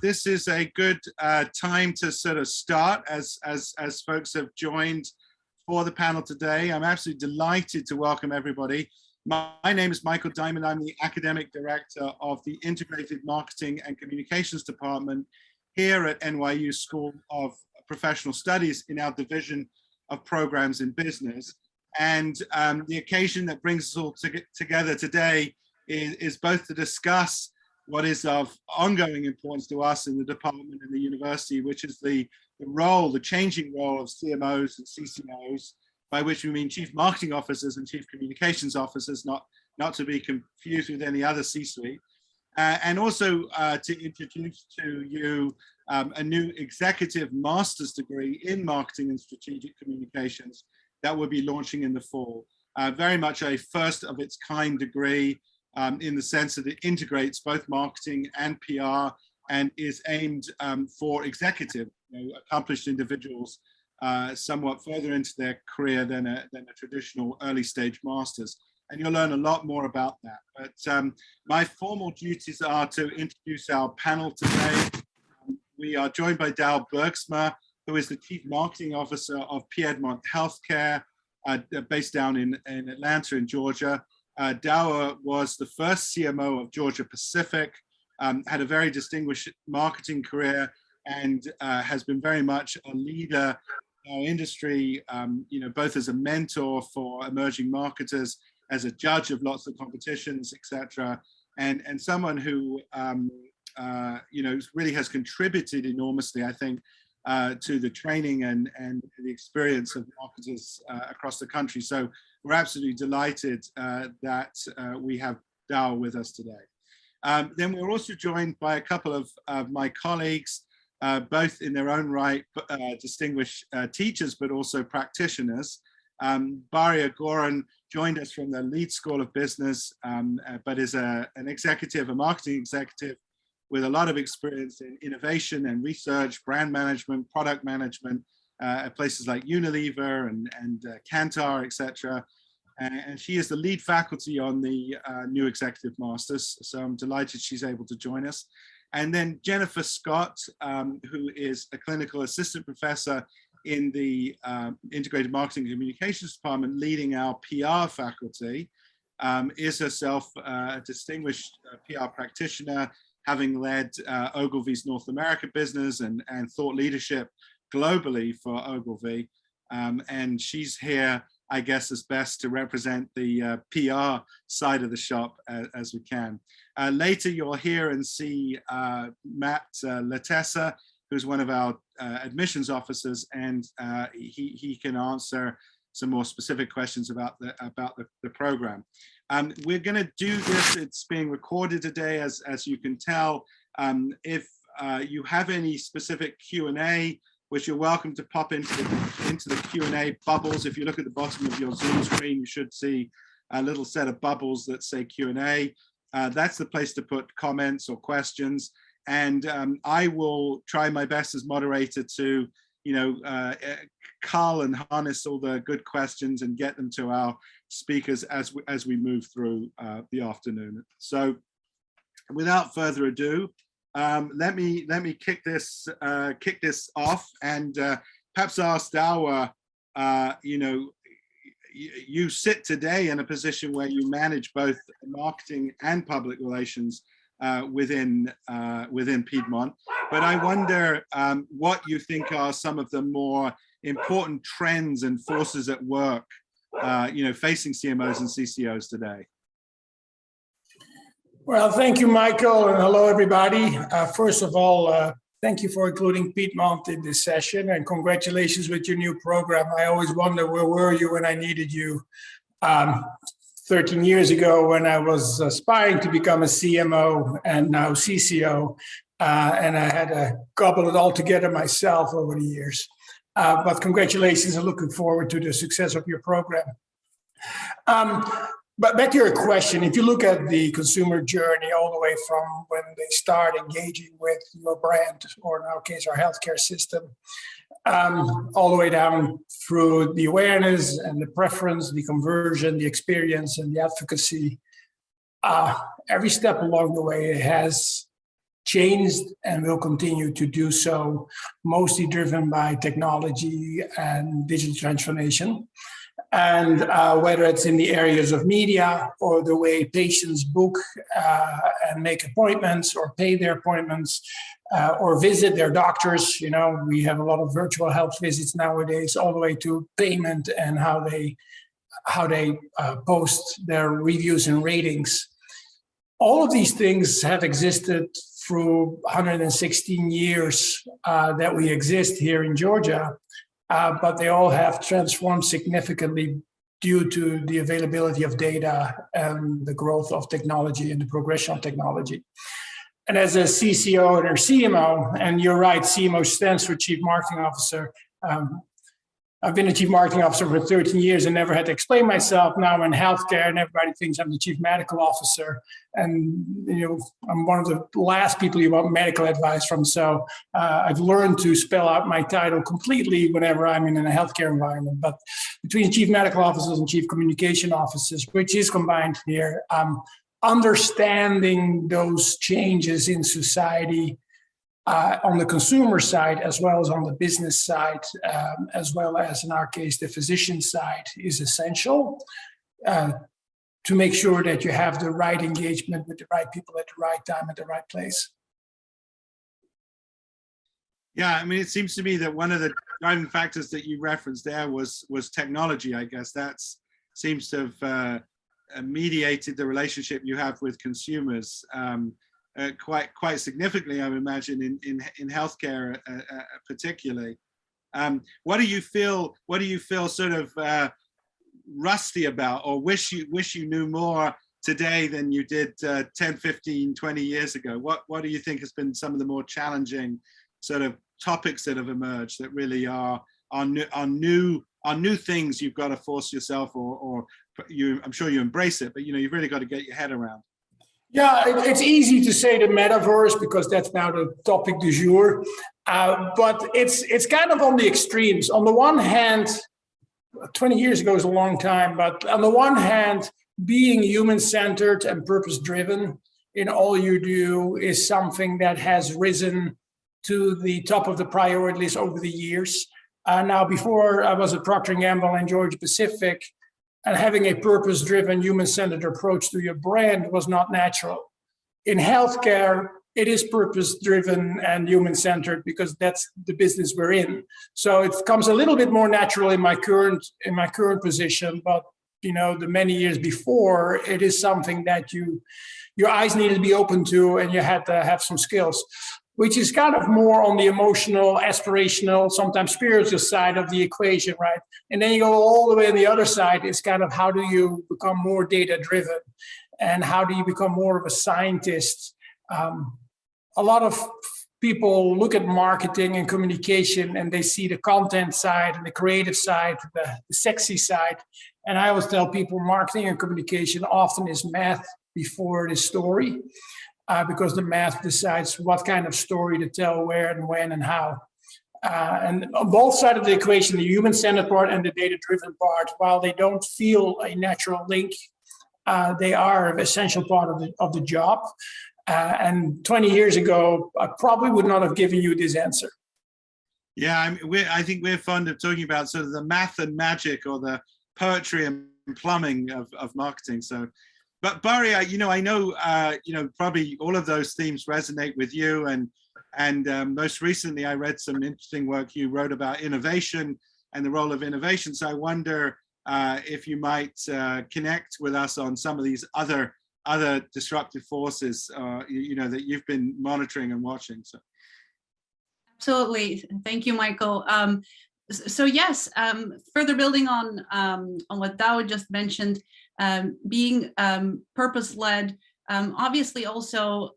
this is a good time to sort of start as folks have joined for the panel today. I'm absolutely delighted to welcome everybody. My name is Michael Diamond. I'm the Academic Director of the Integrated Marketing and Communications Department here at NYU School of Professional Studies in our Division of Programs in Business. And the occasion that brings us all together today is both to discuss what is of ongoing importance to us in the department and the university, which is the changing role of CMOs and CCOs, by which we mean Chief Marketing Officers and Chief Communications Officers, not to be confused with any other C-suite. And also to introduce to you a new executive master's degree in marketing and strategic communications that will be launching in the fall. Very much a first of its kind degree in the sense that it integrates both marketing and PR and is aimed for executive, accomplished individuals somewhat further into their career than a traditional early stage master's. And you'll learn a lot more about that. But my formal duties are to introduce our panel today. We are joined by Douwe Bergsma, who is the Chief Marketing Officer of Piedmont Healthcare, based down in Atlanta in Georgia. Douwe was the first CMO of Georgia Pacific, had a very distinguished marketing career, and has been very much a leader in our industry, both as a mentor for emerging marketers, as a judge of lots of competitions, etc., and someone who really has contributed enormously, I think, to the training and the experience of marketers across the country. So we're absolutely delighted that we have Douwe with us today. Then we're also joined by a couple of my colleagues, both in their own right, distinguished teachers, but also practitioners. Bahriye Goren joined us from the Leeds School of Business, but is an executive, a marketing executive, with a lot of experience in innovation and research, brand management, product management, at places like Unilever and Kantar, etc. And she is the lead faculty on the new Executive Masters. So I'm delighted she's able to join us. And then Jennifer Scott, who is a clinical assistant professor in the Integrated Marketing and Communications Department, leading our PR faculty, is herself a distinguished PR practitioner, having led Ogilvy's North America business and thought leadership globally for Ogilvy. And she's here, I guess, as best to represent the PR side of the shop as we can. Later, you'll hear and see Matt Latessa, who's one of our admissions officers, and he can answer some more specific questions about the program. We're going to do this. It's being recorded today, as you can tell. If you have any specific Q&A, which you're welcome to pop into the Q&A bubbles. If you look at the bottom of your Zoom screen, you should see a little set of bubbles that say Q&A. That's the place to put comments or questions. And I will try my best as moderator to, cull and harness all the good questions and get them to our speakers as we move through the afternoon. So, without further ado, let me kick this off and perhaps ask Douwe. You sit today in a position where you manage both marketing and public relations within Piedmont, but I wonder what you think are some of the more important trends and forces at work, facing CMOs and CCOs today. Well, thank you, Michael, and hello, everybody. First of all, thank you for including Piedmont in this session, and congratulations with your new program. I always wonder, where were you when I needed you? 13 years ago, when I was aspiring to become a CMO and now CCO, and I had to gobble it all together myself over the years. But congratulations, and looking forward to the success of your program. But back to your question, if you look at the consumer journey all the way from when they start engaging with your brand, or in our case, our healthcare system, all the way down through the awareness and the preference, the conversion, the experience, and the advocacy, every step along the way has changed and will continue to do so, mostly driven by technology and digital transformation. And whether it's in the areas of media or the way patients book and make appointments or pay their appointments or visit their doctors. You know, we have a lot of virtual health visits nowadays, all the way to payment and how they post their reviews and ratings. All of these things have existed through 116 years that we exist here in Georgia. But they all have transformed significantly due to the availability of data and the growth of technology and the progression of technology. And as a CCO or CMO, and you're right, CMO stands for Chief Marketing Officer. I've been a Chief Marketing Officer for 13 years and never had to explain myself. Now I'm in healthcare and everybody thinks I'm the Chief Medical Officer. And you know, I'm one of the last people you want medical advice from. So I've learned to spell out my title completely whenever I'm in a healthcare environment. But between Chief Medical Officers and Chief Communication Officers, which is combined here, understanding those changes in society on the consumer side, as well as on the business side, as well as in our case, the physician side, is essential to make sure that you have the right engagement with the right people at the right time, at the right place. Yeah, I mean, it seems to me that one of the driving factors that you referenced there was technology. I guess that seems to have mediated the relationship you have with consumers. Quite significantly, I would imagine, in healthcare particularly. What do you feel sort of rusty about, or wish you knew more today than you did 10, 15, 20 years ago? What do you think has been some of the more challenging sort of topics that have emerged that really are new things you've got to force yourself, or I'm sure you embrace it, but you know, you've really got to get your head around? Yeah, it's easy to say the metaverse because that's now the topic du jour, but it's kind of on the extremes. On the one hand, 20 years ago is a long time, but on the one hand, being human-centered and purpose-driven in all you do is something that has risen to the top of the priority list over the years. Now, before I was at Procter & Gamble and Georgia Pacific, and having a purpose-driven, human-centered approach to your brand was not natural. In healthcare, it is purpose-driven and human-centered because that's the business we're in. So it comes a little bit more natural in my current position, but you know, the many years before, it is something that your eyes needed to be open to, and you had to have some skills, which is kind of more on the emotional, aspirational, sometimes spiritual side of the equation, right? And then you go all the way on the other side, is kind of how do you become more data-driven, and how do you become more of a scientist? A lot of people look at marketing and communication and they see the content side and the creative side, the sexy side. And I always tell people marketing and communication often is math before it is story. Because the math decides what kind of story to tell, where and when and how. And on both sides of the equation, the human-centered part and the data-driven part, while they don't feel a natural link, they are an essential part of the job. And 20 years ago, I probably would not have given you this answer. Yeah, I think we're fond of talking about sort of the math and magic, or the poetry and plumbing of marketing. So. But Bahriye, you know, I know, you know, probably all of those themes resonate with you, and most recently I read some interesting work you wrote about innovation and the role of innovation. So I wonder if you might connect with us on some of these other disruptive forces, you know, that you've been monitoring and watching. So. Absolutely, thank you, Michael. So yes, further building on what Douwe just mentioned. Being purpose-led obviously also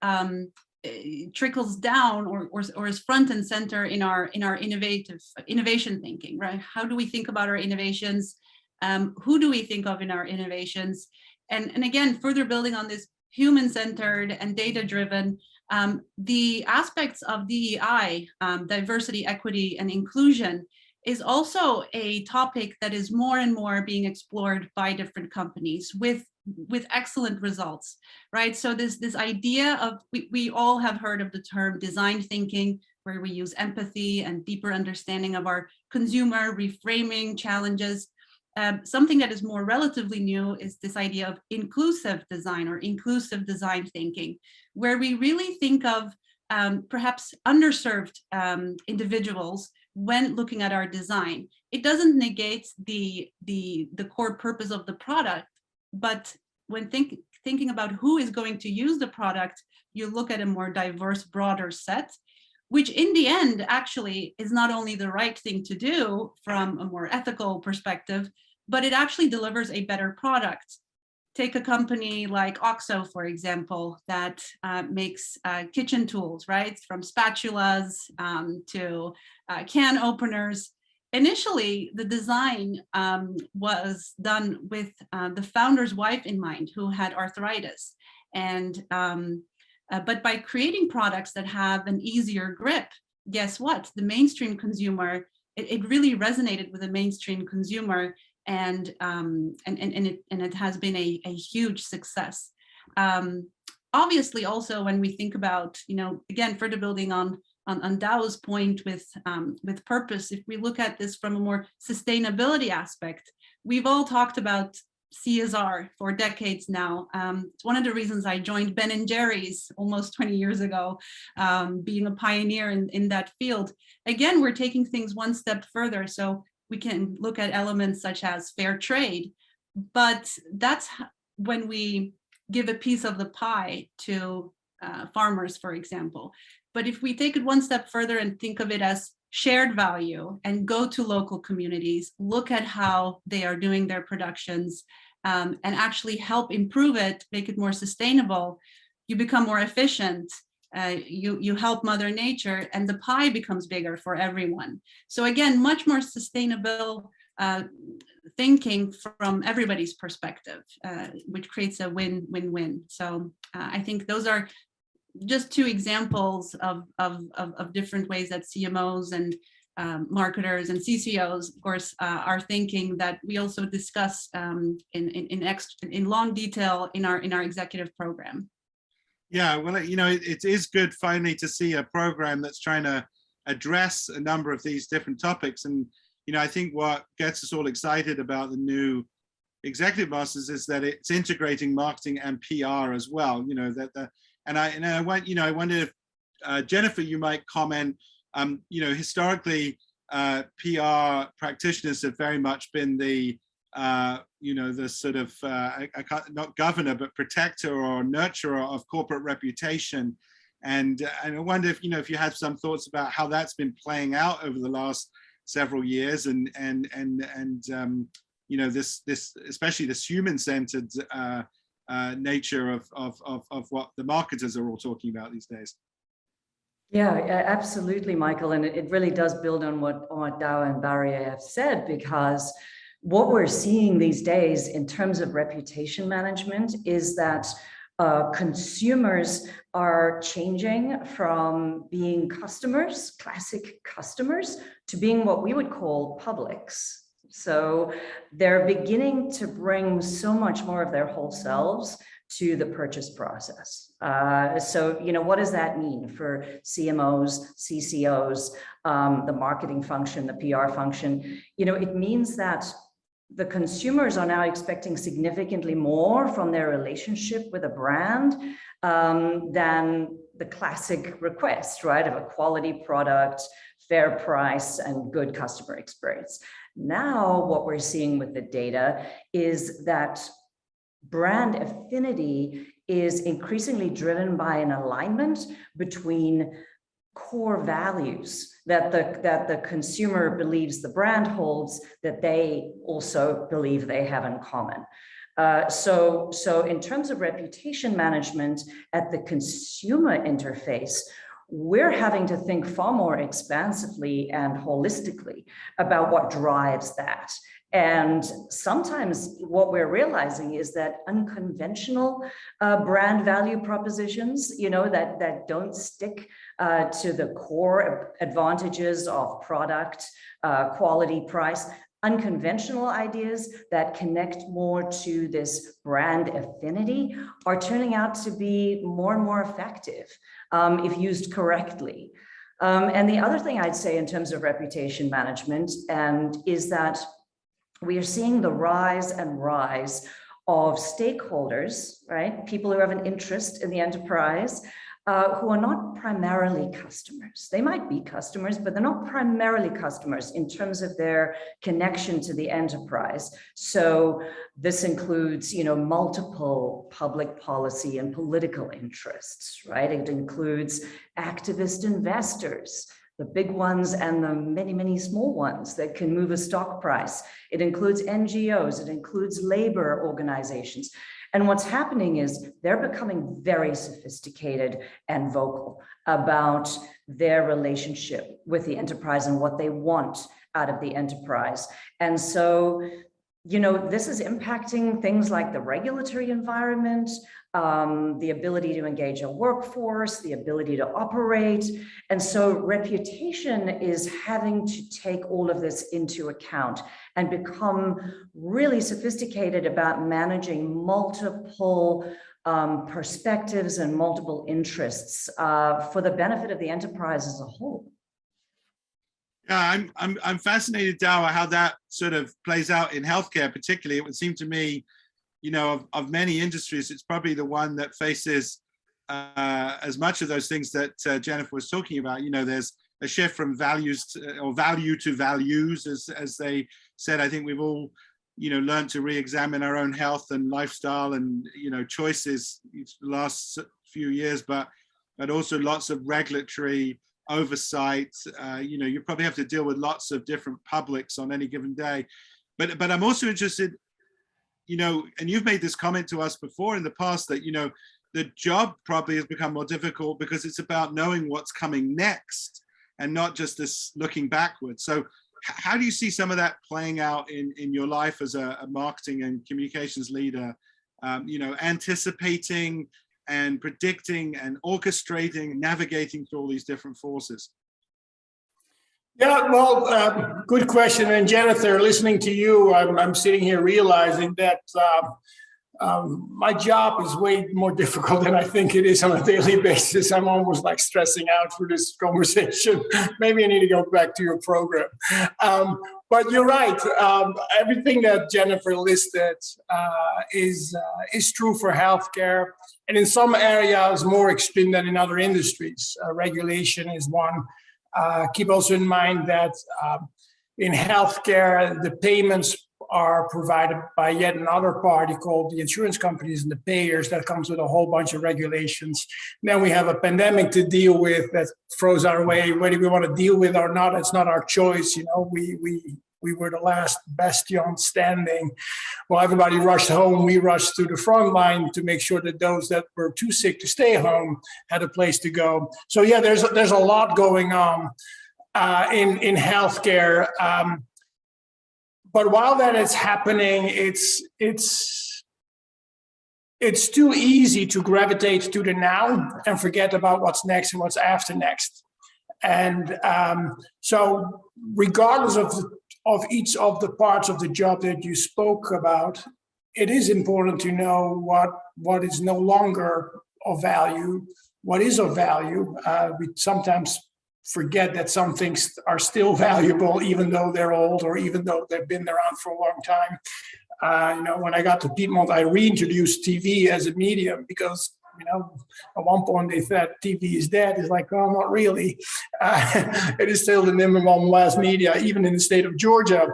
trickles down or is front and center in our innovation thinking, right? How do we think about our innovations? Who do we think of in our innovations? And again, further building on this human-centered and data-driven, the aspects of DEI, diversity, equity, and inclusion, is also a topic that is more and more being explored by different companies with with excellent results, right? So this idea of, we all have heard of the term design thinking, where we use empathy and deeper understanding of our consumer, reframing challenges. Something that is more relatively new is this idea of inclusive design or inclusive design thinking, where we really think of perhaps underserved individuals when looking at our design. It doesn't negate the core purpose of the product, but when thinking about who is going to use the product, you look at a more diverse, broader set, which in the end actually is not only the right thing to do from a more ethical perspective, but it actually delivers a better product. Take a company like OXO, for example, that makes kitchen tools, right? From spatulas to can openers. Initially, the design was done with the founder's wife in mind, who had arthritis. And but by creating products that have an easier grip, guess what? The mainstream consumer, it really resonated with the mainstream consumer, and it has been a huge success. Obviously, also when we think about, again, further building on Douwe's point with purpose, if we look at this from a more sustainability aspect, we've all talked about CSR for decades now. It's one of the reasons I joined Ben & Jerry's almost 20 years ago, being a pioneer in that field. Again, we're taking things one step further, so we can look at elements such as fair trade, but that's when we give a piece of the pie to farmers, for example. But if we take it one step further and think of it as shared value and go to local communities, look at how they are doing their productions, and actually help improve it, make it more sustainable, you become more efficient, you help Mother Nature, and the pie becomes bigger for everyone. So again, much more sustainable thinking from everybody's perspective, which creates a win-win-win. So I think those are just two examples of different ways that CMOs and marketers and CCOs, of course, are thinking, that we also discuss in long detail in our executive program. Yeah, well, it is good finally to see a program that's trying to address a number of these different topics. And I think what gets us all excited about the new executive masters is that it's integrating marketing and PR as well. I wonder if Jennifer, you might comment. Historically, PR practitioners have very much been the sort of not governor but protector or nurturer of corporate reputation. And I wonder if you had some thoughts about how that's been playing out over the last several years, and this especially this human-centered nature of what the marketers are all talking about these days. Yeah, absolutely, Michael. And it really does build on what Douwe and Bahriye have said, because what we're seeing these days in terms of reputation management is that consumers are changing from being customers, classic customers, to being what we would call publics. So they're beginning to bring so much more of their whole selves to the purchase process. So, what does that mean for CMOs, CCOs, the marketing function, the PR function? It means that the consumers are now expecting significantly more from their relationship with a brand than the classic request, right, of a quality product, fair price, and good customer experience. Now, what we're seeing with the data is that brand affinity is increasingly driven by an alignment between core values that the consumer believes the brand holds, that they also believe they have in common. So in terms of reputation management at the consumer interface, we're having to think far more expansively and holistically about what drives that. And sometimes what we're realizing is that unconventional brand value propositions, that don't stick to the core advantages of product, quality, price, unconventional ideas that connect more to this brand affinity are turning out to be more and more effective if used correctly. And the other thing I'd say in terms of reputation management is that we are seeing the rise of stakeholders, right? People who have an interest in the enterprise, who are not primarily customers. They might be customers, but they're not primarily customers in terms of their connection to the enterprise. So this includes, multiple public policy and political interests, right? It includes activist investors, the big ones and the many, many small ones that can move a stock price. It includes NGOs, it includes labor organizations. And what's happening is they're becoming very sophisticated and vocal about their relationship with the enterprise and what they want out of the enterprise. And so, this is impacting things like the regulatory environment, the ability to engage a workforce, the ability to operate. And so reputation is having to take all of this into account and become really sophisticated about managing multiple perspectives and multiple interests for the benefit of the enterprise as a whole. Yeah, I'm fascinated, Douwe, how that sort of plays out in healthcare, particularly. It would seem to me, of many industries, it's probably the one that faces as much of those things that Jennifer was talking about. There's a shift from values or value to values, as they said. I think we've all, learned to re-examine our own health and lifestyle and, choices the last few years, but also lots of regulatory oversight. You probably have to deal with lots of different publics on any given day. But I'm also interested, and you've made this comment to us before in the past that, the job probably has become more difficult because it's about knowing what's coming next and not just this looking backwards. So how do you see some of that playing out in your life as a marketing and communications leader, anticipating and predicting and orchestrating, navigating through all these different forces? Yeah, well, good question. And Jennifer, listening to you, I'm sitting here realizing that my job is way more difficult than I think it is on a daily basis. I'm almost like stressing out for this conversation. Maybe I need to go back to your program. But you're right. Everything that Jennifer listed is true for healthcare, and in some areas more extreme than in other industries. Regulation is one. Keep also in mind that in healthcare, the payments are provided by yet another party called the insurance companies and the payers. That comes with a whole bunch of regulations. Then we have a pandemic to deal with that throws our way, whether we want to deal with it or not. It's not our choice. We were the last bastion standing. While everybody rushed home, we rushed to the front line to make sure that those that were too sick to stay home had a place to go. So yeah, there's a lot going on in healthcare. But while that is happening, it's too easy to gravitate to the now and forget about what's next and what's after next. And so regardless of each of the parts of the job that you spoke about, it is important to know what is no longer of value, what is of value. We sometimes forget that some things are still valuable, even though they're old or even though they've been around for a long time. When I got to Piedmont, I reintroduced TV as a medium because, at one point they said TV is dead. It's like, oh, not really. It is still the number one mass media, even in the state of Georgia.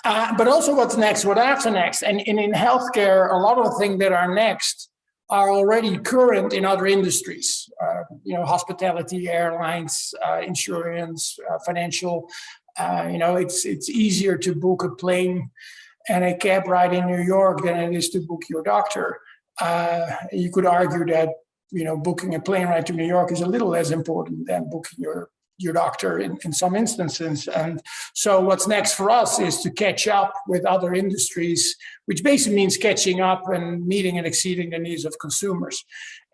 But also what's next, what after next. And in healthcare, a lot of the things that are next are already current in other industries, hospitality, airlines, insurance, financial. It's easier to book a plane and a cab ride in New York than it is to book your doctor. You could argue that, booking a plane ride to New York is a little less important than booking your your doctor in some instances. And so what's next for us is to catch up with other industries, which basically means catching up and meeting and exceeding the needs of consumers.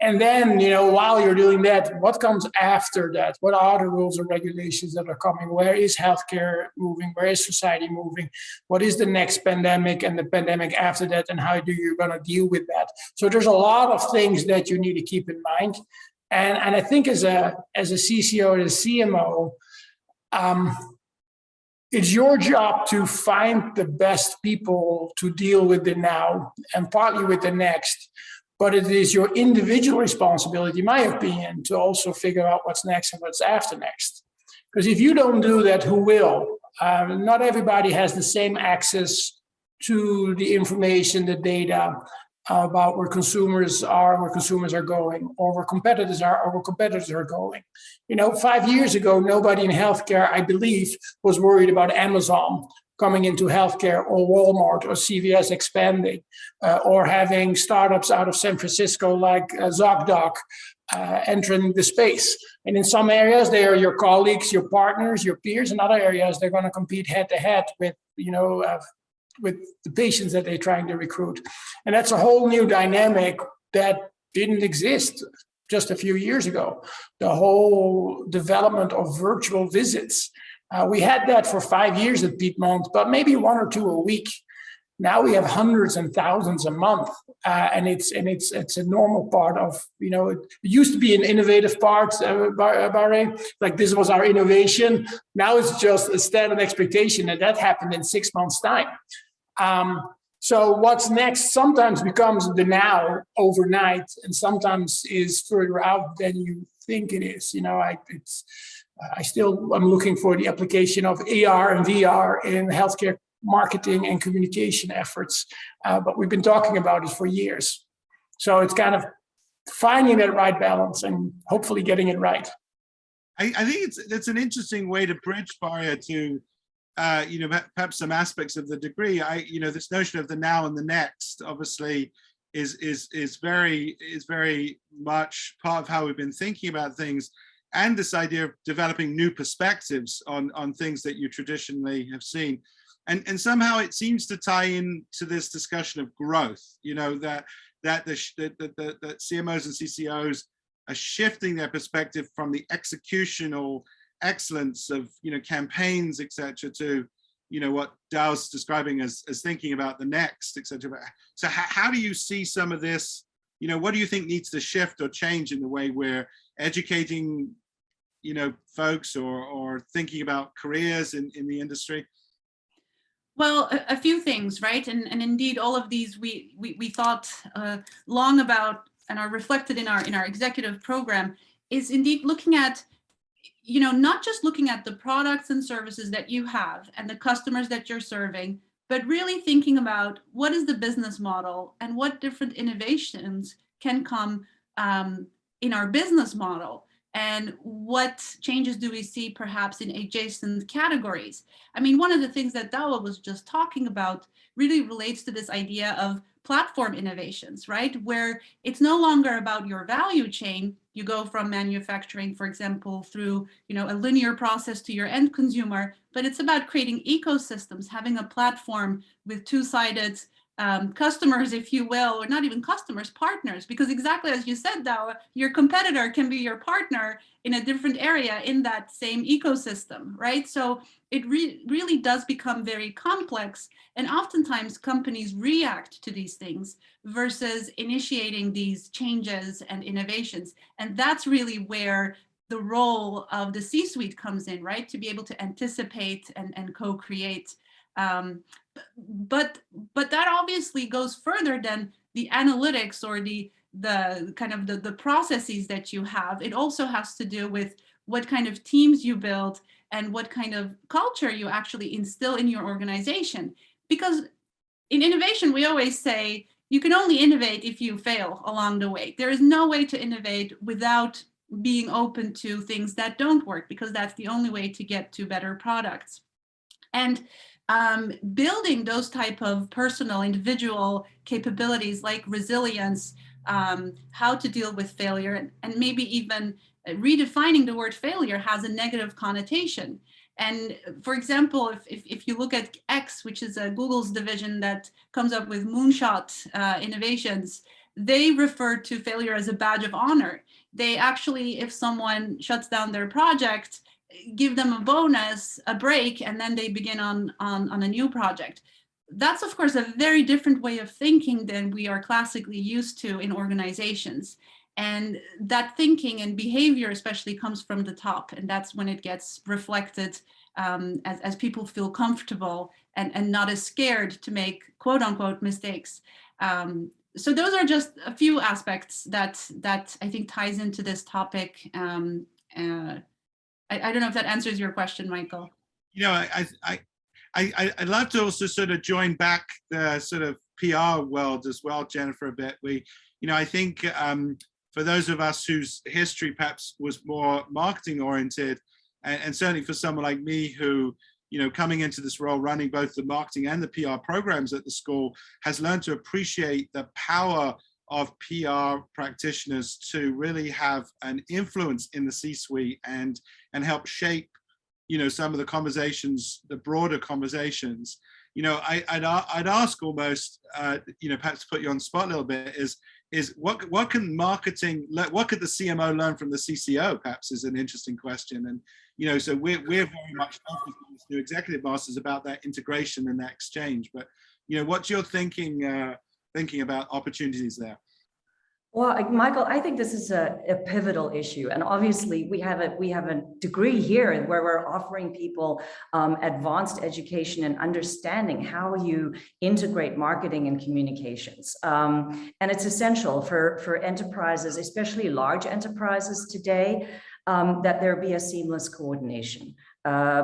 And then, while you're doing that, what comes after that? What are the rules and regulations that are coming? Where is healthcare moving? Where is society moving? What is the next pandemic and the pandemic after that? And how do you going to deal with that? So there's a lot of things that you need to keep in mind. And I think as a CCO and a CMO, it's your job to find the best people to deal with the now and partly with the next. But it is your individual responsibility, in my opinion, to also figure out what's next and what's after next. Because if you don't do that, who will? Not everybody has the same access to the information, the data about where consumers are going, or where competitors are, or where competitors are going. 5 years ago, nobody in healthcare, I believe, was worried about Amazon coming into healthcare, or Walmart or CVS expanding, or having startups out of San Francisco like ZocDoc entering the space. And in some areas, they are your colleagues, your partners, your peers. In other areas, they're going to compete head to head with, with the patients that they're trying to recruit. And that's a whole new dynamic that didn't exist just a few years ago. The whole development of virtual visits. We had that for 5 years at Piedmont, but maybe 1 or 2 a week. Now we have hundreds and thousands a month, and it's a normal part of, it used to be an innovative part, Bahriye, like this was our innovation. Now it's just a standard expectation, and that happened in 6 months' time. So what's next sometimes becomes the now overnight, and sometimes is further out than you think it is. I'm looking for the application of AR and VR in healthcare marketing and communication efforts, but we've been talking about it for years. So it's kind of finding that right balance and hopefully getting it right. I think it's an interesting way to bridge, Bahriye, to perhaps some aspects of the degree. This notion of the now and the next obviously is very much part of how we've been thinking about things. And this idea of developing new perspectives on things that you traditionally have seen. And somehow it seems to tie in to this discussion of growth, that CMOs and CCOs are shifting their perspective from the executional excellence of, campaigns, et cetera, to, what Douwe's describing as thinking about the next, et cetera. So how do you see some of this, what do you think needs to shift or change in the way we're educating folks or thinking about careers in the industry? Well, a few things, right? And indeed, all of these we thought long about and are reflected in our executive program is indeed looking at, not just looking at the products and services that you have and the customers that you're serving, but really thinking about what is the business model and what different innovations can come in our business model. And what changes do we see perhaps in adjacent categories? I mean, one of the things that Douwe was just talking about really relates to this idea of platform innovations, right? Where it's no longer about your value chain. You go from manufacturing, for example, through a linear process to your end consumer, but it's about creating ecosystems, having a platform with two-sided customers, if you will, or not even customers, partners, because exactly as you said, Douwe, your competitor can be your partner in a different area in that same ecosystem, right? So it really does become very complex, and oftentimes companies react to these things versus initiating these changes and innovations. And that's really where the role of the C-suite comes in, right? To be able to anticipate and co-create. But that obviously goes further than the analytics or the kind of the processes that you have. It also has to do with what kind of teams you build and what kind of culture you actually instill in your organization. Because in innovation, we always say you can only innovate if you fail along the way. There is no way to innovate without being open to things that don't work, because that's the only way to get to better products. And building those type of personal, individual capabilities like resilience, how to deal with failure, and maybe even redefining the word failure has a negative connotation. And for example, if you look at X, which is Google's division that comes up with moonshot innovations, they refer to failure as a badge of honor. They actually, if someone shuts down their project, give them a bonus, a break, and then they begin on a new project. That's, of course, a very different way of thinking than we are classically used to in organizations. And that thinking and behavior especially comes from the top. And that's when it gets reflected as people feel comfortable and not as scared to make quote unquote mistakes. So those are just a few aspects that I think ties into this topic. I don't know if that answers your question, Michael. You know, I'd love to also sort of join back the sort of PR world as well, Jennifer, a bit. I think for those of us whose history perhaps was more marketing oriented, and certainly for someone like me who, coming into this role, running both the marketing and the PR programs at the school, has learned to appreciate the power of PR practitioners to really have an influence in the C-suite and help shape, some of the conversations, the broader conversations. I'd ask almost, perhaps to put you on the spot a little bit, is what can marketing, what could the CMO learn from the CCO? Perhaps is an interesting question. And so we're very much focused on this new executive masters about that integration and that exchange. But what's your thinking about opportunities there? Well, Michael, I think this is a pivotal issue, and obviously we have a degree here where we're offering people advanced education and understanding how you integrate marketing and communications, and it's essential for enterprises, especially large enterprises today, that there be a seamless coordination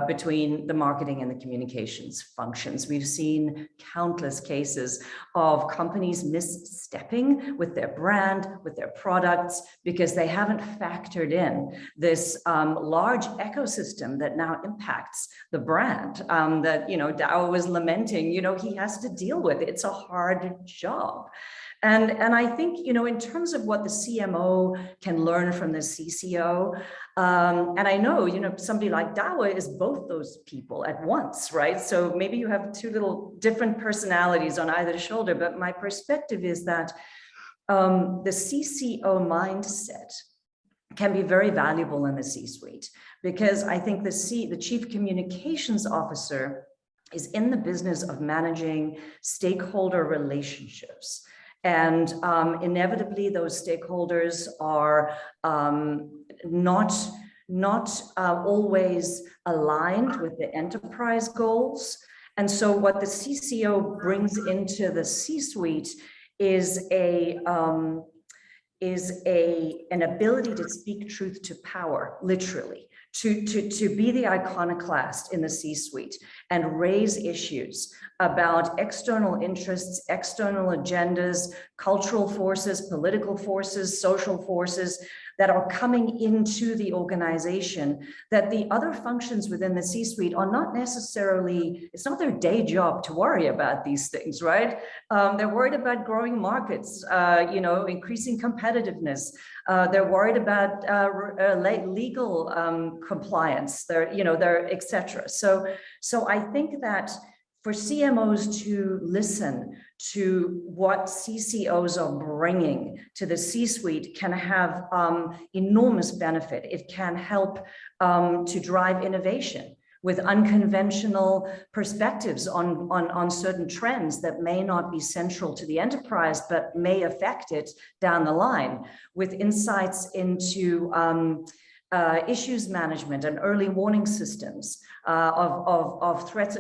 between the marketing and the communications functions. We've seen countless cases of companies misstepping with their brand, with their products, because they haven't factored in this large ecosystem that now impacts the brand that, Douwe was lamenting, he has to deal with. It's a hard job. And I think, in terms of what the CMO can learn from the CCO, and I know, somebody like Douwe is both those people at once, right? So maybe you have two little different personalities on either shoulder, but my perspective is that the CCO mindset can be very valuable in the C-suite, because I think the chief communications officer is in the business of managing stakeholder relationships. And inevitably, those stakeholders are not always aligned with the enterprise goals. And so what the CCO brings into the C-suite is an ability to speak truth to power, literally, to be the iconoclast in the C-suite and raise issues about external interests, external agendas, cultural forces, political forces, social forces that are coming into the organization, that the other functions within the C-suite are not necessarily, it's not their day job to worry about these things, right? They're worried about growing markets, increasing competitiveness. They're worried about legal compliance, they're et cetera. So I think that for CMOs to listen to what CCOs are bringing to the C-suite can have enormous benefit. It can help to drive innovation with unconventional perspectives on certain trends that may not be central to the enterprise, but may affect it down the line, with insights into issues management and early warning systems of threats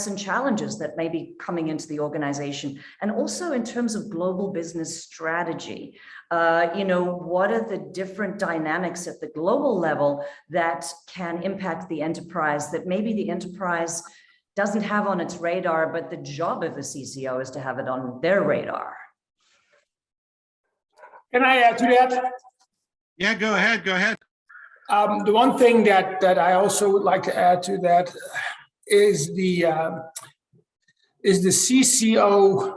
and challenges that may be coming into the organization. And also in terms of global business strategy, what are the different dynamics at the global level that can impact the enterprise that maybe the enterprise doesn't have on its radar, but the job of the CCO is to have it on their radar. Can I add to that? Yeah, go ahead. The one thing that I also would like to add to that is the CCO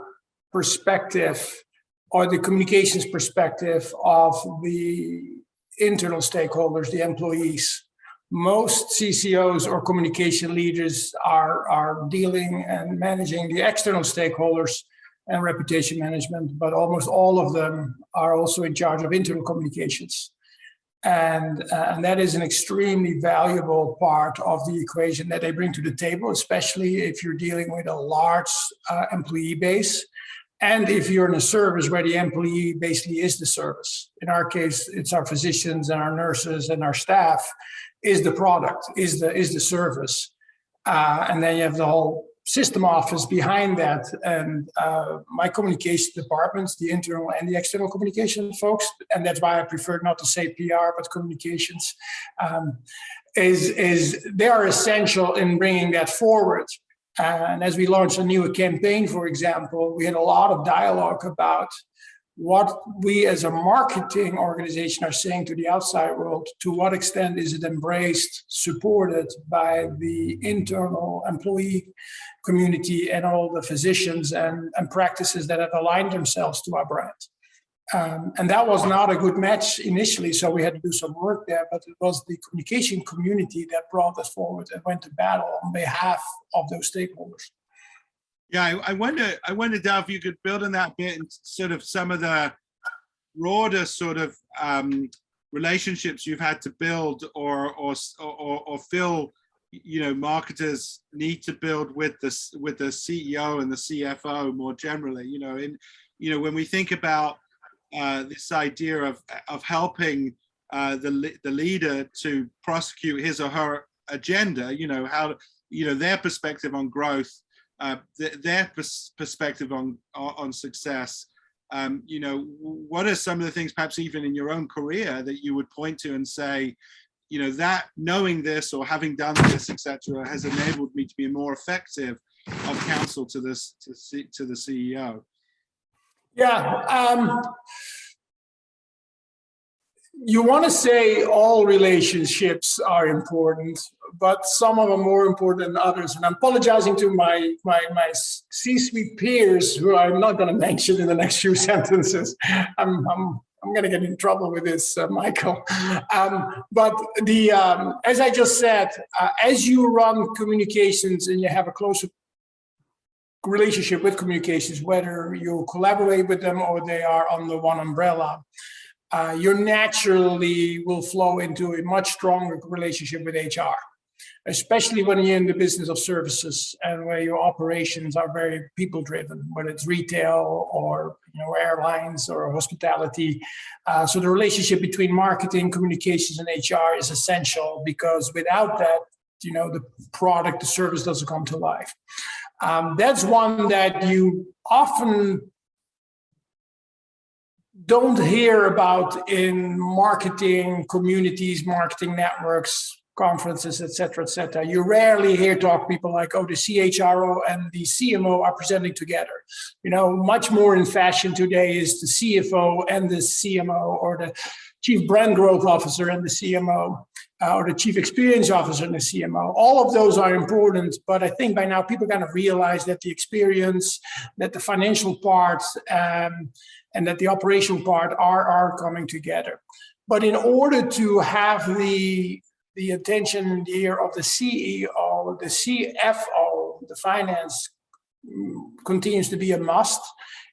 perspective, or the communications perspective of the internal stakeholders, the employees. Most CCOs or communication leaders are dealing and managing the external stakeholders and reputation management, but almost all of them are also in charge of internal communications. And that is an extremely valuable part of the equation that they bring to the table, especially if you're dealing with a large employee base. And if you're in a service where the employee basically is the service. In our case, it's our physicians and our nurses and our staff is the product, is the service. And then you have the whole system office behind that. And my communication departments, the internal and the external communication folks, and that's why I prefer not to say PR, but communications, they are essential in bringing that forward. And as we launched a new campaign, for example, we had a lot of dialogue about what we as a marketing organization are saying to the outside world. To what extent is it embraced, supported by the internal employee community and all the physicians and practices that have aligned themselves to our brand. And that was not a good match initially, so we had to do some work there, but it was the communication community that brought us forward and went to battle on behalf of those stakeholders. Yeah, I wonder, Douwe, if you could build on that bit and sort of some of the broader sort of relationships you've had to build or feel, you know, marketers need to build with the CEO and the CFO more generally. You know, when we think about this idea of helping the leader to prosecute his or her agenda, you know, how, you know, their perspective on growth, their perspective on success. You know, what are some of the things, perhaps even in your own career, that you would point to and say, you know, that knowing this or having done this, etc., has enabled me to be more effective of counsel to the CEO? Yeah. You want to say all relationships are important, but some of them are more important than others. And I'm apologizing to my C-suite peers, who I'm not going to mention in the next few sentences. I'm going to get in trouble with this, Michael. But as I just said, as you run communications and you have a closer relationship with communications, whether you collaborate with them or they are under one umbrella, you naturally will flow into a much stronger relationship with HR, especially when you're in the business of services and where your operations are very people-driven, whether it's retail or, you know, airlines or hospitality. So the relationship between marketing, communications, and HR is essential, because without that, you know, the product, the service doesn't come to life. That's one that you often don't hear about in marketing communities, marketing networks, conferences, et cetera, et cetera. You rarely hear talk people like, oh, the CHRO and the CMO are presenting together. You know, much more in fashion today is the CFO and the CMO, or the Chief Brand Growth Officer and the CMO, or the Chief Experience Officer and the CMO. All of those are important, but I think by now people kind of realize that the experience, that the financial parts, and that the operational part are coming together. But in order to have the attention and the ear of the CEO, the CFO, the finance continues to be a must.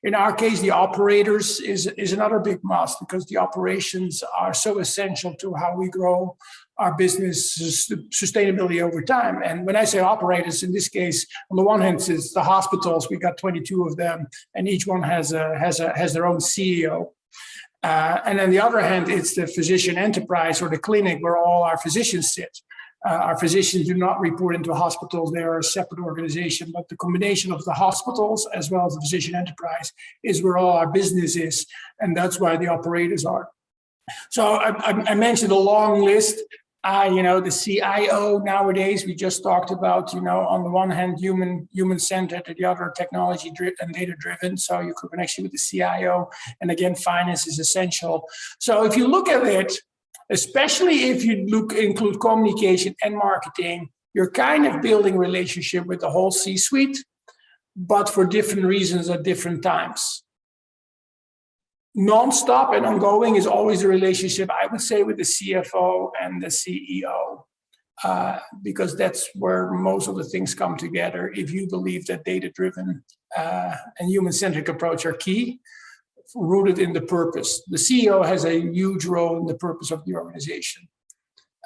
In our case, the operators is another big must, because the operations are so essential to how we grow our business sustainability over time. And when I say operators, in this case, on the one hand, it's the hospitals. We got 22 of them, and each one has their own CEO. And on the other hand, it's the physician enterprise or the clinic where all our physicians sit. Our physicians do not report into hospitals. They are a separate organization, but the combination of the hospitals as well as the physician enterprise is where all our business is. And that's why the operators are. So I mentioned a long list. You know, the CIO nowadays, we just talked about, you know, on the one hand, human-centered, and the other technology-driven and data-driven. So you could connect with the CIO. And again, finance is essential. So if you look at it, especially if you include communication and marketing, you're kind of building relationship with the whole C-suite, but for different reasons at different times. non-stop and ongoing is always a relationship, I would say, with the CFO and the CEO, because that's where most of the things come together. If you believe that data-driven and human-centric approach are key, rooted in the purpose. The CEO has a huge role in the purpose of the organization.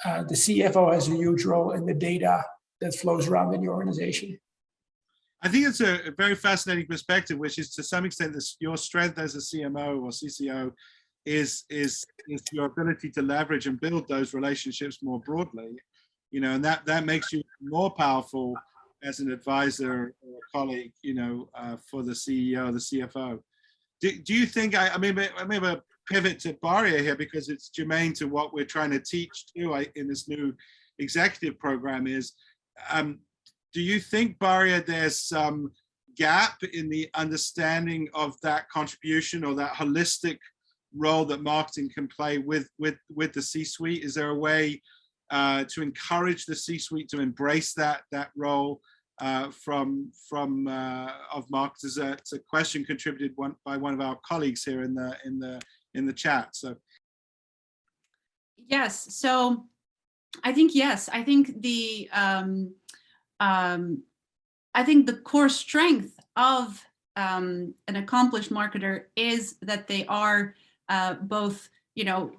The CFO has a huge role in the data that flows around in the organization. I think it's a very fascinating perspective, which is to some extent this, your strength as a CMO or CCO is your ability to leverage and build those relationships more broadly, you know, and that makes you more powerful as an advisor or a colleague, you know, for the CEO, the CFO. Do you think, I may pivot to Bahriye here because it's germane to what we're trying to teach too in this new executive program is, do you think, Bahriye, there's some gap in the understanding of that contribution or that holistic role that marketing can play with the C-suite? Is there a way to encourage the C-suite to embrace that role of marketers? It's a question contributed by one of our colleagues here in the chat. So yes, so I think yes, I think the core strength of an accomplished marketer is that they are both, you know,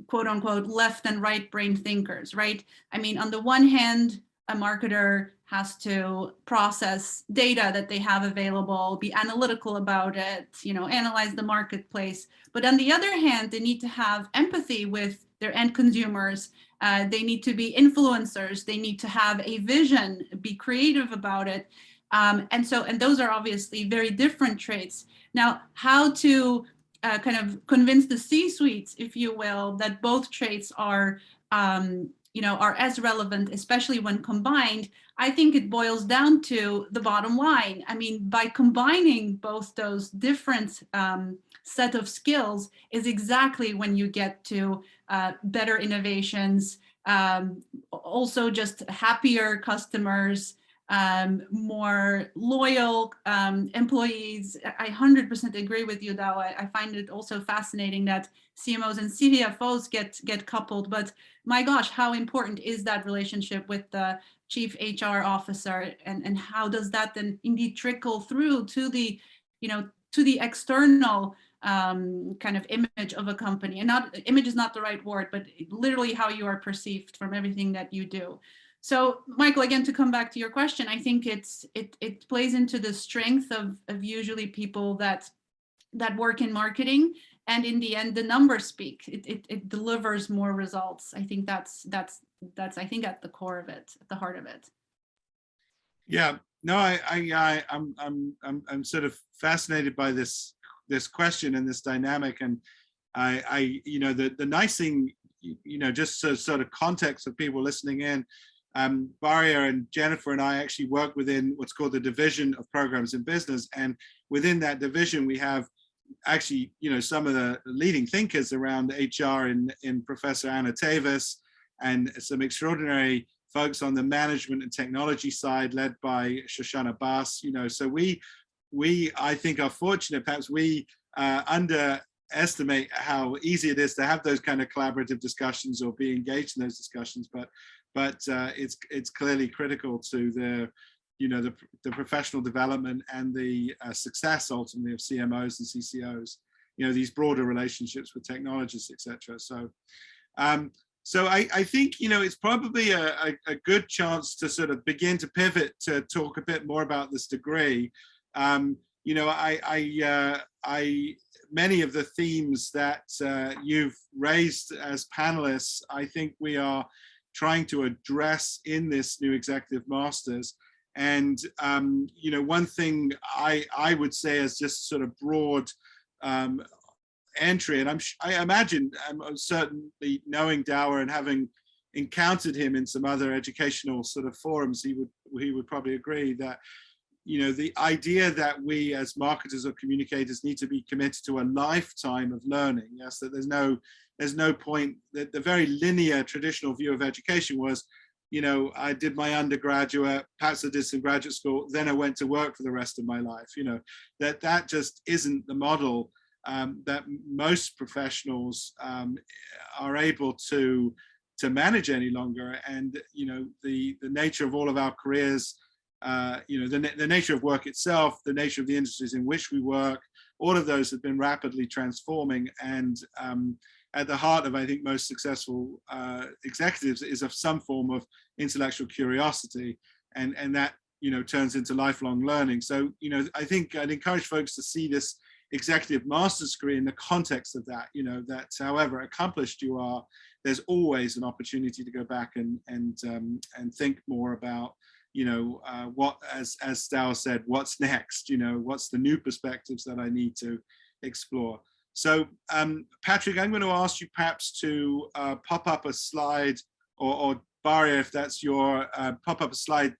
quote unquote, left and right brain thinkers, right? I mean, on the one hand, a marketer has to process data that they have available, be analytical about it, you know, analyze the marketplace. But on the other hand, they need to have empathy with their end consumers. They need to be influencers. They need to have a vision, be creative about it. And those are obviously very different traits. Now, how to kind of convince the C-suites, if you will, that both traits are, you know, are as relevant, especially when combined, I think it boils down to the bottom line. I mean, by combining both those different set of skills is exactly when you get to better innovations, also just happier customers, more loyal employees. I 100% agree with you, Douwe. I find it also fascinating that CMOs and CFOs get coupled, but my gosh, how important is that relationship with the chief HR officer, and how does that then indeed trickle through to the, you know, to the external kind of image of a company? And not, image is not the right word, but literally how you are perceived from everything that you do. So, Michael, again, to come back to your question, I think it plays into the strength of usually people that work in marketing, and in the end, the numbers speak. It delivers more results. I think that's I think at the core of it, at the heart of it. yeah, no, I'm sort of fascinated by this question and this dynamic, and I you know, the nice thing, you know, just so sort of context of people listening in. Bahriye and Jennifer and I actually work within what's called the division of programs in business, and within that division we have actually, you know, some of the leading thinkers around HR in Professor Anna Tavis, and some extraordinary folks on the management and technology side led by Shoshana Bass. You know, so we I think are fortunate. Perhaps we underestimate how easy it is to have those kind of collaborative discussions or be engaged in those discussions, but it's clearly critical to the, you know, the professional development and the success ultimately of CMOs and CCOs, you know, these broader relationships with technologists, etc. So so I think, you know, it's probably a good chance to sort of begin to pivot to talk a bit more about this degree. You know, many of the themes that you've raised as panelists, I think we are trying to address in this new executive masters. And you know, one thing I would say as just sort of broad entry, and I imagine, I'm certainly knowing Douwe and having encountered him in some other educational sort of forums, he would probably agree that, you know, the idea that we as marketers or communicators need to be committed to a lifetime of learning. Yes, that there's no point, that the very linear traditional view of education was, you know, I did my undergraduate, perhaps I did some graduate school, then I went to work for the rest of my life. You know, that just isn't the model that most professionals are able to manage any longer. And the nature of all of our careers, the nature of work itself, the nature of the industries in which we work, all of those have been rapidly transforming. And at the heart of, I think, most successful executives is of some form of intellectual curiosity, and that turns into lifelong learning. So I think I'd encourage folks to see this executive master's degree in the context of that. That however accomplished you are, there's always an opportunity to go back and think more about what, as Douwe said, what's next. What's the new perspectives that I need to explore. So Patrick, I'm going to ask you perhaps to pop up a slide, or Bahriye, if that's your pop up a slide,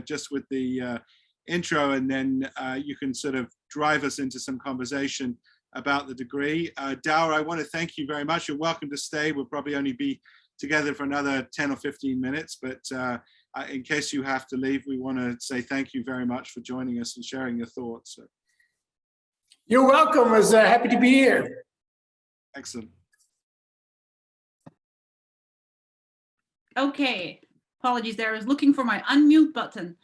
just with the intro, and then you can sort of drive us into some conversation about the degree. Douwe, I want to thank you very much. You're welcome to stay. We'll probably only be together for another 10 or 15 minutes, but in case you have to leave, we want to say thank you very much for joining us and sharing your thoughts. So. You're welcome. I was happy to be here. Excellent. Okay, apologies there. I was looking for my unmute button.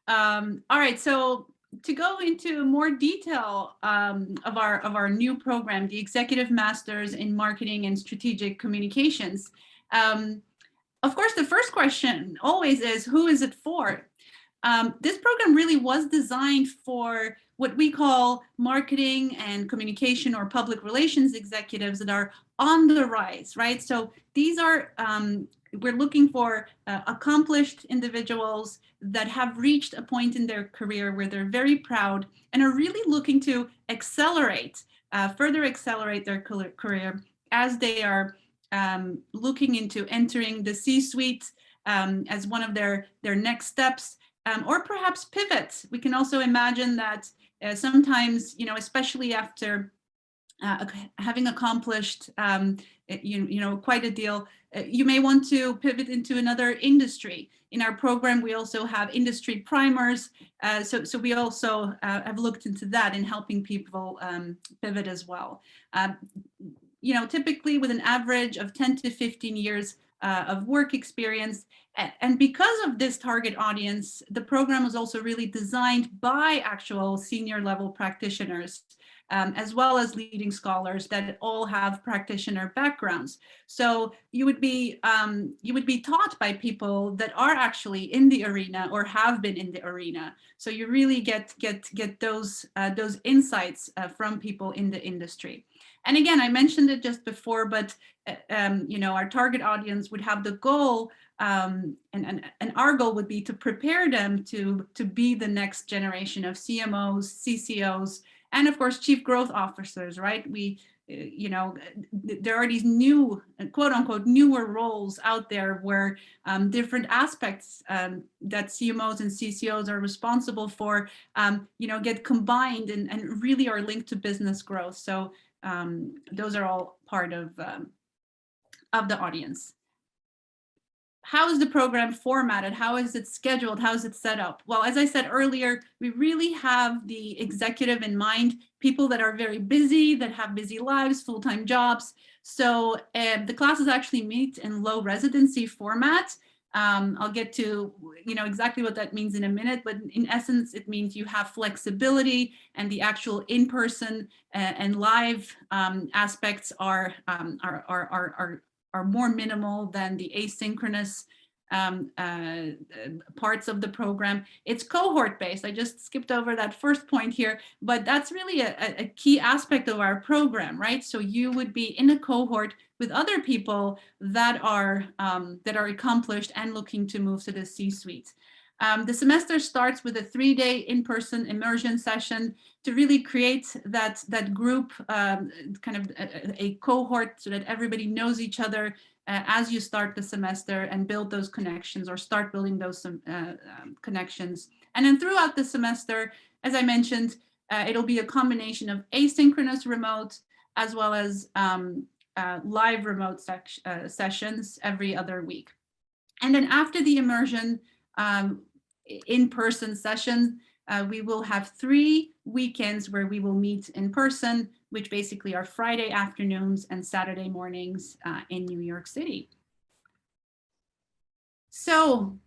All right, so to go into more detail of our new program, the Executive Masters in Marketing and Strategic Communications. Of course, the first question always is, who is it for? This program really was designed for what we call marketing and communication or public relations executives that are on the rise, right? So these are, we're looking for accomplished individuals that have reached a point in their career where they're very proud and are really looking to accelerate, further accelerate their career as they are looking into entering the C-suite as one of their next steps, or perhaps pivot. We can also imagine that sometimes, especially after having accomplished quite a deal, you may want to pivot into another industry. In our program, we also have industry primers. So we also have looked into that in helping people pivot as well. Typically with an average of 10 to 15 years of work experience. And because of this target audience, the program was also really designed by actual senior level practitioners, as well as leading scholars that all have practitioner backgrounds. So you would be taught by people that are actually in the arena or have been in the arena. So you really get those insights from people in the industry. And again, I mentioned it just before, but our target audience would have the goal, and our goal would be to prepare them to be the next generation of CMOs, CCOs, and of course, chief growth officers, right? There are these new, quote unquote, newer roles out there where different aspects that CMOs and CCOs are responsible for, get combined and really are linked to business growth. So those are all part of the audience. How is the program formatted? How is it scheduled? How is it set up? Well, as I said earlier, we really have the executive in mind, people that are very busy, that have busy lives, full-time jobs. So the classes actually meet in low residency format. I'll get to exactly what that means in a minute, but in essence, it means you have flexibility, and the actual in-person and live aspects are more minimal than the asynchronous parts of the program. It's cohort based. I just skipped over that first point here, but that's really a key aspect of our program, right? So you would be in a cohort with other people that are accomplished and looking to move to the C-suite. The semester starts with a 3-day in-person immersion session to really create that group, kind of a cohort, so that everybody knows each other as you start the semester and build those connections, or start building those connections. And then throughout the semester, as I mentioned, it'll be a combination of asynchronous remote as well as live remote sessions every other week. And then after the immersion, in-person session, we will have 3 weekends where we will meet in person, which basically are Friday afternoons and Saturday mornings in New York City. So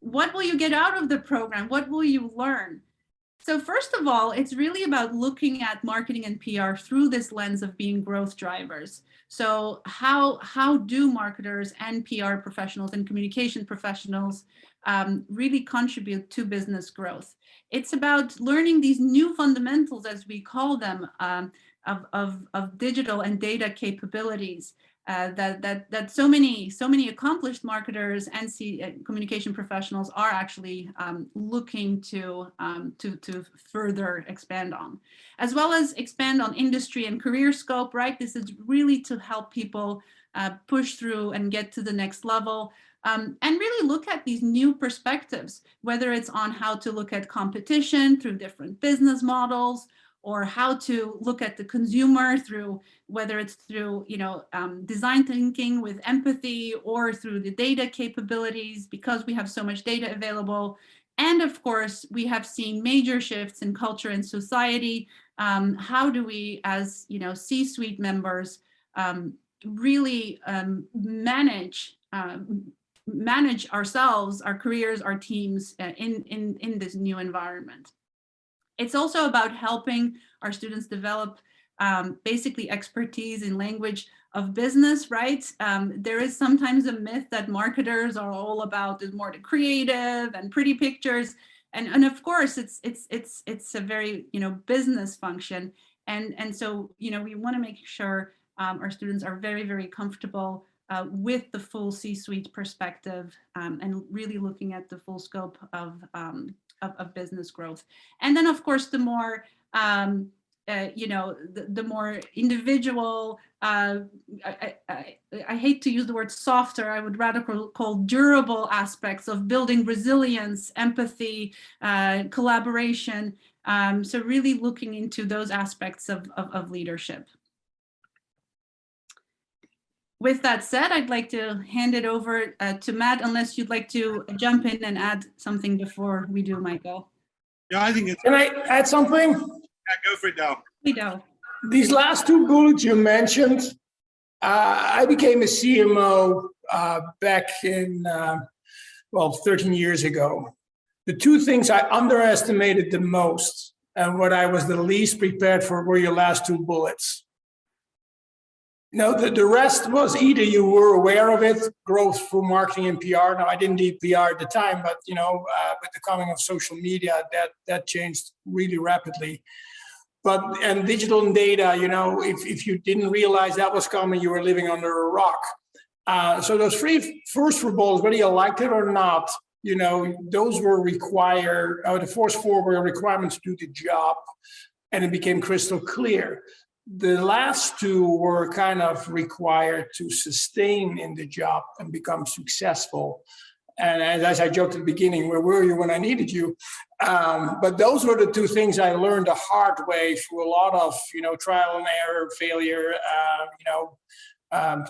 what will you get out of the program? What will you learn? So first of all, it's really about looking at marketing and PR through this lens of being growth drivers. So how do marketers and PR professionals and communication professionals really contribute to business growth? It's about learning these new fundamentals, as we call them, of digital and data capabilities. That so many accomplished marketers and communication professionals are actually looking to further expand on, as well as expand on industry and career scope. Right, this is really to help people push through and get to the next level, and really look at these new perspectives, whether it's on how to look at competition through different business models, or how to look at the consumer through, whether it's through, design thinking with empathy, or through the data capabilities, because we have so much data available. And of course, we have seen major shifts in culture and society. How do we, as C-suite members, really manage ourselves, our careers, our teams in this new environment? It's also about helping our students develop basically expertise in language of business, right? There is sometimes a myth that marketers are all about more the creative and pretty pictures, and of course it's a very business function, and so we want to make sure our students are very comfortable with the full C-suite perspective, and really looking at the full scope of business growth. And then of course the more the more individual, I hate to use the word softer, I would rather call durable aspects of building resilience, empathy, collaboration. So really looking into those aspects of leadership. With that said, I'd like to hand it over to Matt, unless you'd like to jump in and add something before we do, Michael. Yeah, I think it's. Can I add something? Yeah, go for it now. We do. These last 2 bullets you mentioned, I became a CMO back in, 13 years ago. The 2 things I underestimated the most and what I was the least prepared for were your last 2 bullets. The rest was either you were aware of it, growth through marketing and PR. Now, I didn't do PR at the time, but with the coming of social media, that changed really rapidly. And digital and data, if you didn't realize that was coming, you were living under a rock. So those 3 first 4 bullets, whether you liked it or not, those were required. The first 4 were requirements to do the job, and it became crystal clear. The last 2 were kind of required to sustain in the job and become successful. And as I joked at the beginning, where were you when I needed you? But those were the 2 things I learned the hard way through a lot of, trial and error, failure,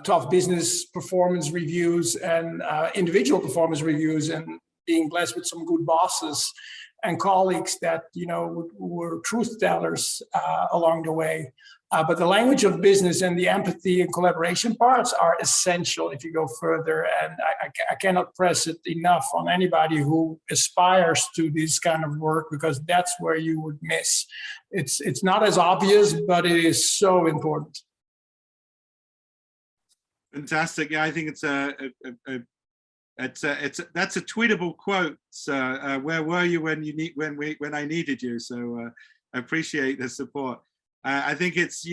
tough business performance reviews and individual performance reviews, and being blessed with some good bosses and colleagues that, were truth tellers along the way. But the language of business and the empathy and collaboration parts are essential if you go further. And I cannot press it enough on anybody who aspires to this kind of work, because that's where you would miss. It's not as obvious, but it is so important. Fantastic. Yeah, I think that's a tweetable quote. Where were you when I needed you? So I appreciate the support. I think it's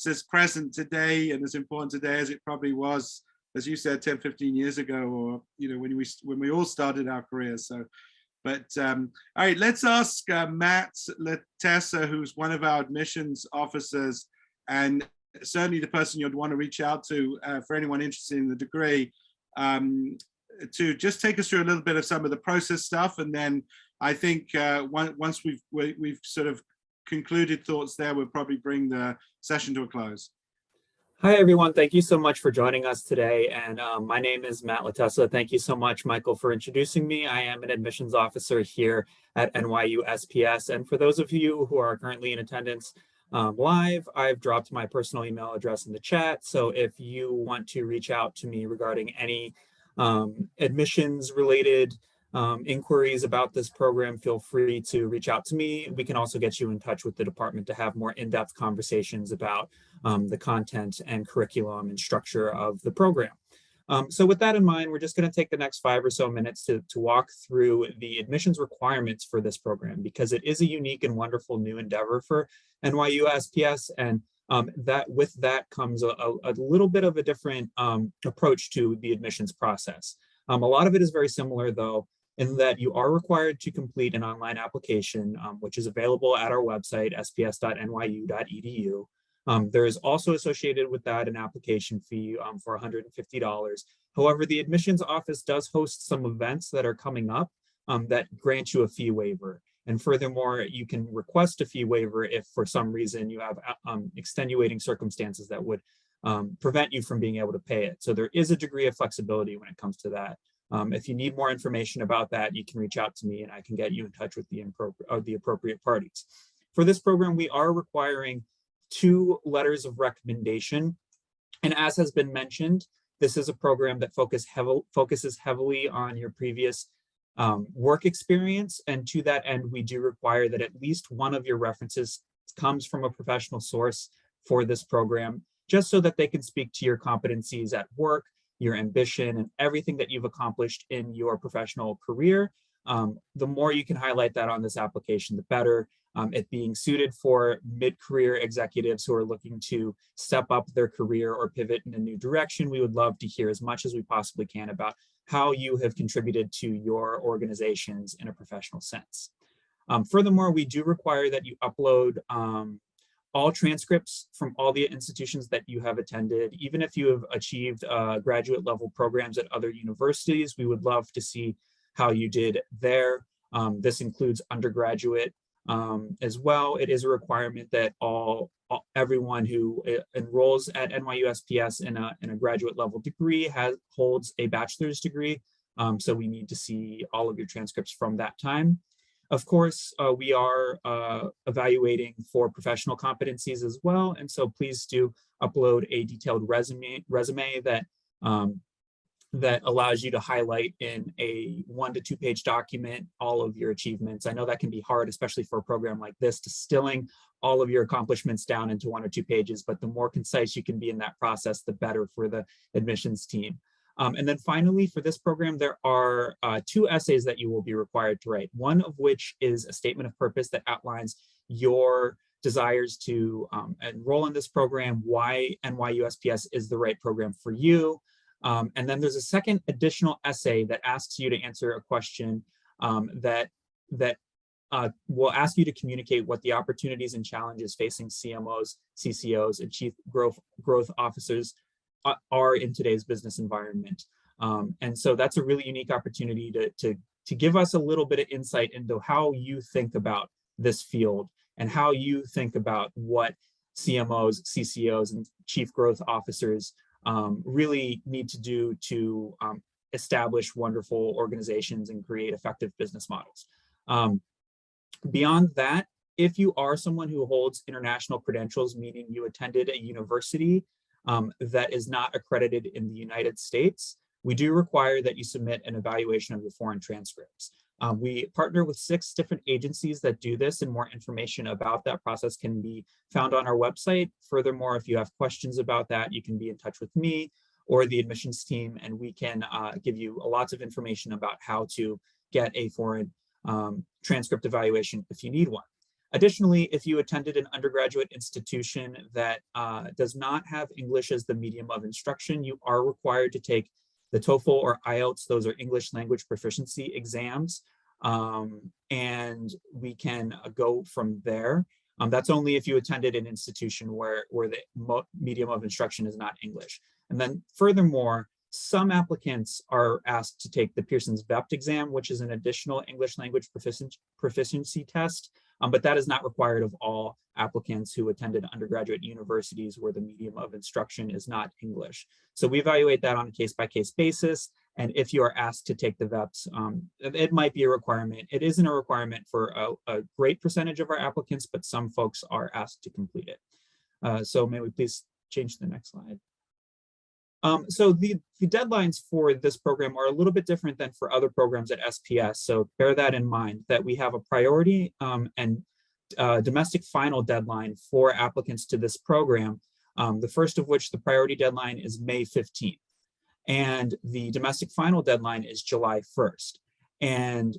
as present today and as important today as it probably was, as you said, 10, 15 years ago, or when we all started our careers. So, but all right, let's ask Matt Latessa, who's one of our admissions officers, and certainly the person you'd want to reach out to for anyone interested in the degree, to just take us through a little bit of some of the process stuff, and then I think once we've sort of concluded thoughts there, we'll probably bring the session to a close. Hi, everyone. Thank you so much for joining us today. And my name is Matt Latessa. Thank you so much, Michael, for introducing me. I am an admissions officer here at NYU SPS. And for those of you who are currently in attendance live, I've dropped my personal email address in the chat. So if you want to reach out to me regarding any admissions related inquiries about this program, feel free to reach out to me. We can also get you in touch with the department to have more in-depth conversations about the content and curriculum and structure of the program. So with that in mind, we're just going to take the next 5 or so minutes to walk through the admissions requirements for this program, because it is a unique and wonderful new endeavor for NYU SPS, and that with that comes a little bit of a different approach to the admissions process. A lot of it is very similar, though, in that you are required to complete an online application, which is available at our website, sps.nyu.edu. There is also associated with that an application fee for $150. However, the admissions office does host some events that are coming up that grant you a fee waiver. And furthermore, you can request a fee waiver if for some reason you have extenuating circumstances that would prevent you from being able to pay it. So there is a degree of flexibility when it comes to that. If you need more information about that, you can reach out to me and I can get you in touch with the appropriate parties. For this program, we are requiring 2 letters of recommendation. And as has been mentioned, this is a program that focuses heavily on your previous work experience. And to that end, we do require that at least one of your references comes from a professional source for this program, just so that they can speak to your competencies at work, your ambition, and everything that you've accomplished in your professional career. The more you can highlight that on this application, the better. It being suited for mid-career executives who are looking to step up their career or pivot in a new direction. We would love to hear as much as we possibly can about how you have contributed to your organizations in a professional sense. Furthermore, we do require that you upload all transcripts from all the institutions that you have attended. Even if you have achieved graduate level programs at other universities, we would love to see how you did there. This includes undergraduate as well. It is a requirement that everyone who enrolls at NYU SPS in a graduate level degree holds a bachelor's degree. So we need to see all of your transcripts from that time. Of course, we are evaluating for professional competencies as well. And so please do upload a detailed resume that allows you to highlight in a 1 to 2 page document all of your achievements. I know that can be hard, especially for a program like this, distilling all of your accomplishments down into 1 or 2 pages, but the more concise you can be in that process, the better for the admissions team. And then finally, for this program, there are 2 essays that you will be required to write, one of which is a statement of purpose that outlines your desires to enroll in this program, why NYU SPS is the right program for you. And then there's a second additional essay that asks you to answer a question that will ask you to communicate what the opportunities and challenges facing CMOs, CCOs, and chief growth officers are in today's business environment. And so that's a really unique opportunity to give us a little bit of insight into how you think about this field and how you think about what CMOs, CCOs, and chief growth officers really need to do to establish wonderful organizations and create effective business models. Beyond that, if you are someone who holds international credentials, meaning you attended a university that is not accredited in the United States, we do require that you submit an evaluation of your foreign transcripts. We partner with 6 different agencies that do this, and more information about that process can be found on our website. Furthermore, if you have questions about that, you can be in touch with me or the admissions team, and we can give you lots of information about how to get a foreign transcript evaluation if you need one. Additionally, if you attended an undergraduate institution that does not have English as the medium of instruction, you are required to take the TOEFL or IELTS. Those are English language proficiency exams, and we can go from there. That's only if you attended an institution where the medium of instruction is not English. And then furthermore, some applicants are asked to take the Pearson's VEPT exam, which is an additional English language proficiency test. but that is not required of all applicants who attended undergraduate universities where the medium of instruction is not English. So we evaluate that on a case-by-case basis. And if you are asked to take the VEPs, it might be a requirement. It isn't a requirement for a great percentage of our applicants, but some folks are asked to complete it. So may we please change to the next slide. So the deadlines for this program are a little bit different than for other programs at SPS. So bear that in mind, that we have a priority and domestic final deadline for applicants to this program. The first of which, the priority deadline, is May 15th. And the domestic final deadline is July 1st. And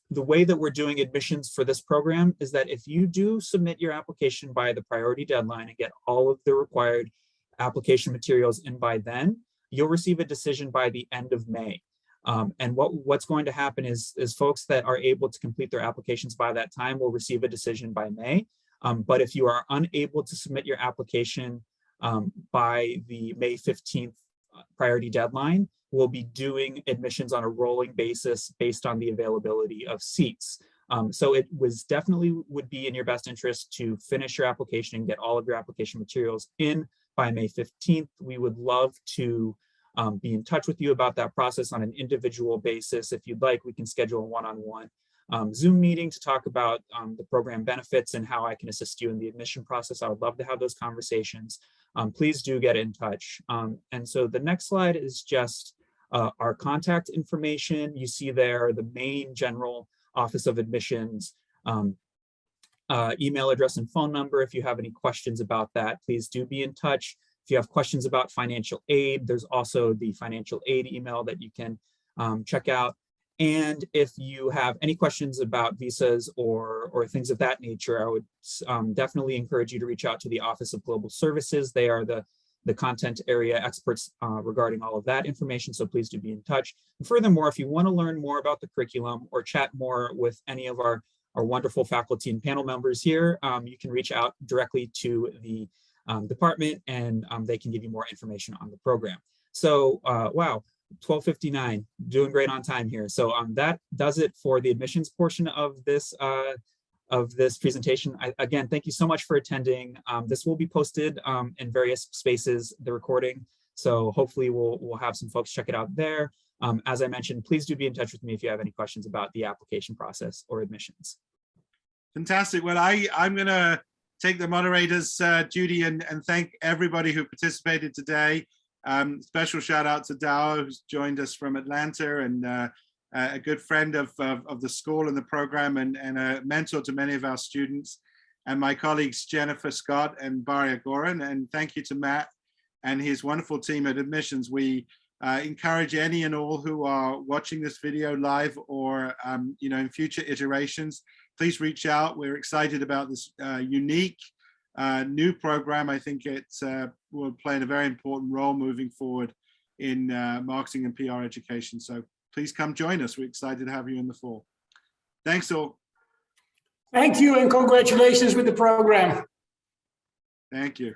the way that we're doing admissions for this program is that if you do submit your application by the priority deadline and get all of the required application materials in by then, you'll receive a decision by the end of May. And what's going to happen is folks that are able to complete their applications by that time will receive a decision by May. But if you are unable to submit your application by the May 15th priority deadline, we'll be doing admissions on a rolling basis based on the availability of seats. So it definitely would be in your best interest to finish your application and get all of your application materials in by May 15th. We would love to be in touch with you about that process on an individual basis. If you'd like, we can schedule a one-on-one Zoom meeting to talk about the program benefits and how I can assist you in the admission process. I would love to have those conversations. Please do get in touch. And so the next slide is just our contact information. You see there the main general Office of Admissions email address and phone number. If you have any questions about that, please do be in touch. If you have questions about financial aid, there's also the financial aid email that you can check out. And if you have any questions about visas or things of that nature, I would definitely encourage you to reach out to the Office of Global Services. They are the content area experts regarding all of that information, so please do be in touch. And furthermore, if you want to learn more about the curriculum or chat more with any of our wonderful faculty and panel members here, you can reach out directly to the department and they can give you more information on the program. So wow, 12:59, doing great on time here. So that does it for the admissions portion of this presentation. Again, thank you so much for attending. This will be posted in various spaces, the recording. So hopefully we'll have some folks check it out there. As I mentioned, please do be in touch with me if you have any questions about the application process or admissions. Fantastic. Well, I'm going to take the moderator's duty and thank everybody who participated today. Special shout out to Douwe, who's joined us from Atlanta, and a good friend of the school and the program, and a mentor to many of our students, and my colleagues Jennifer Scott and Bahriye Goren. And thank you to Matt and his wonderful team at Admissions. We encourage any and all who are watching this video live or in future iterations, please reach out. We're excited about this unique new program. I think it will play a very important role moving forward in marketing and PR education. So please come join us. We're excited to have you in the fall. Thanks all. Thank you and congratulations with the program. Thank you.